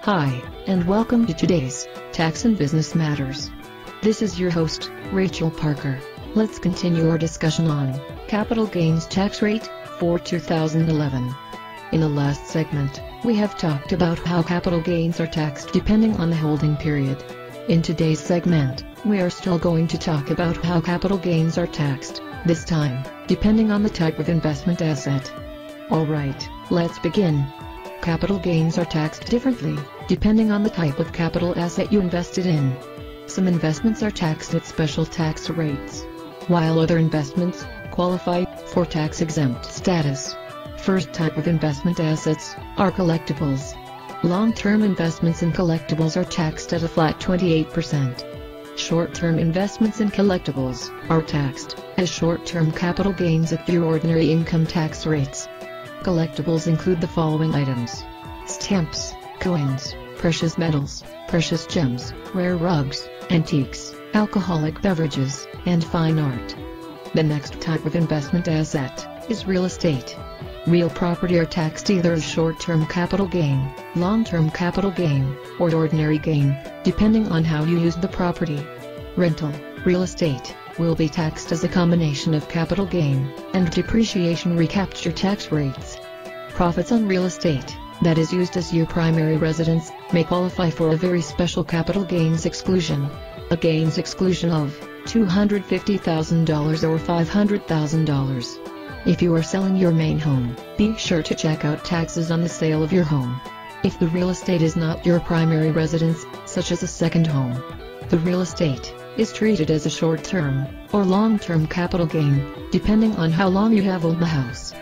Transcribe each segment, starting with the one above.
Hi, and welcome to today's Tax and Business Matters. This is your host, Rachel Parker. Let's continue our discussion on capital gains tax rate for 2011. In the last segment, we have talked about how capital gains are taxed depending on the holding period. In today's segment, we are still going to talk about how capital gains are taxed, this time, depending on the type of investment asset. Alright, let's begin. Capital gains are taxed differently, depending on the type of capital asset you invested in. Some investments are taxed at special tax rates, while other investments qualify for tax-exempt status. First type of investment assets are collectibles. Long-term investments in collectibles are taxed at a flat 28%. Short-term investments in collectibles are taxed as short-term capital gains at your ordinary income tax rates. Collectibles include the following items: stamps, coins, precious metals, precious gems, rare rugs, antiques, alcoholic beverages, and fine art. The next type of investment asset is real estate. Real property are taxed either as short-term capital gain, long-term capital gain, or ordinary gain, depending on how you used the property. Rental real estate will be taxed as a combination of capital gain and depreciation recapture tax rates. Profits on real estate that is used as your primary residence may qualify for a very special capital gains exclusion. A gains exclusion of $250,000 or $500,000. If you are selling your main home, be sure to check out taxes on the sale of your home. If the real estate is not your primary residence, such as a second home, the real estate is treated as a short-term or long-term capital gain, depending on how long you have owned the house.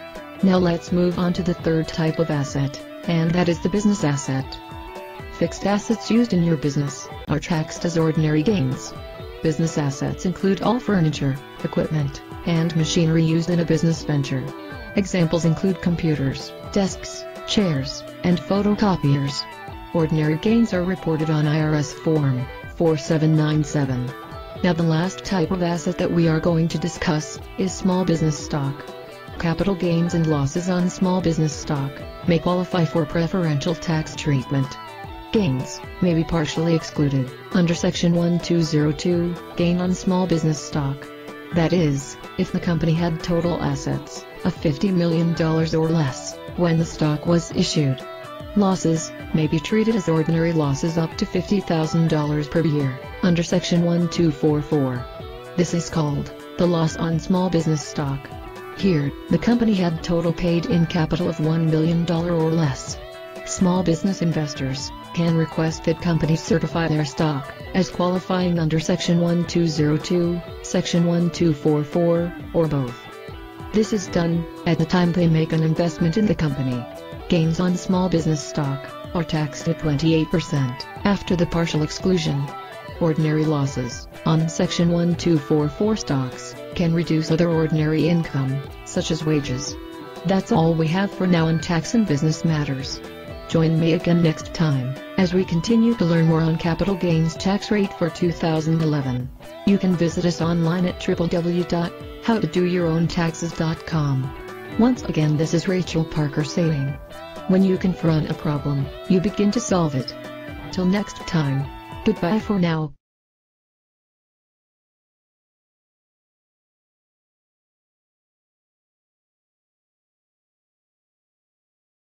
Now let's move on to the third type of asset, and that is the business asset. Fixed assets used in your business are taxed as ordinary gains. Business assets include all furniture, equipment, and machinery used in a business venture. Examples include computers, desks, chairs, and photocopiers. Ordinary gains are reported on IRS Form 4797. Now the last type of asset that we are going to discuss is small business stock. Capital gains and losses on small business stock may qualify for preferential tax treatment. Gains may be partially excluded under Section 1202, gain on small business stock. That is, if the company had total assets of $50 million or less when the stock was issued. Losses may be treated as ordinary losses up to $50,000 per year under Section 1244. This is called the loss on small business stock. Here, the company had total paid-in capital of $1 million or less. Small business investors can request that companies certify their stock as qualifying under Section 1202, Section 1244, or both. This is done at the time they make an investment in the company. Gains on small business stock are taxed at 28% after the partial exclusion. Ordinary losses on Section 1244 stocks can reduce other ordinary income, such as wages. That's all we have for now on Tax and Business Matters. Join me again next time as we continue to learn more on capital gains tax rate for 2011. You can visit us online at www.howtodouryourowntaxes.com. Once again, this is Rachel Parker saying, when you confront a problem, you begin to solve it. Till next time, goodbye for now.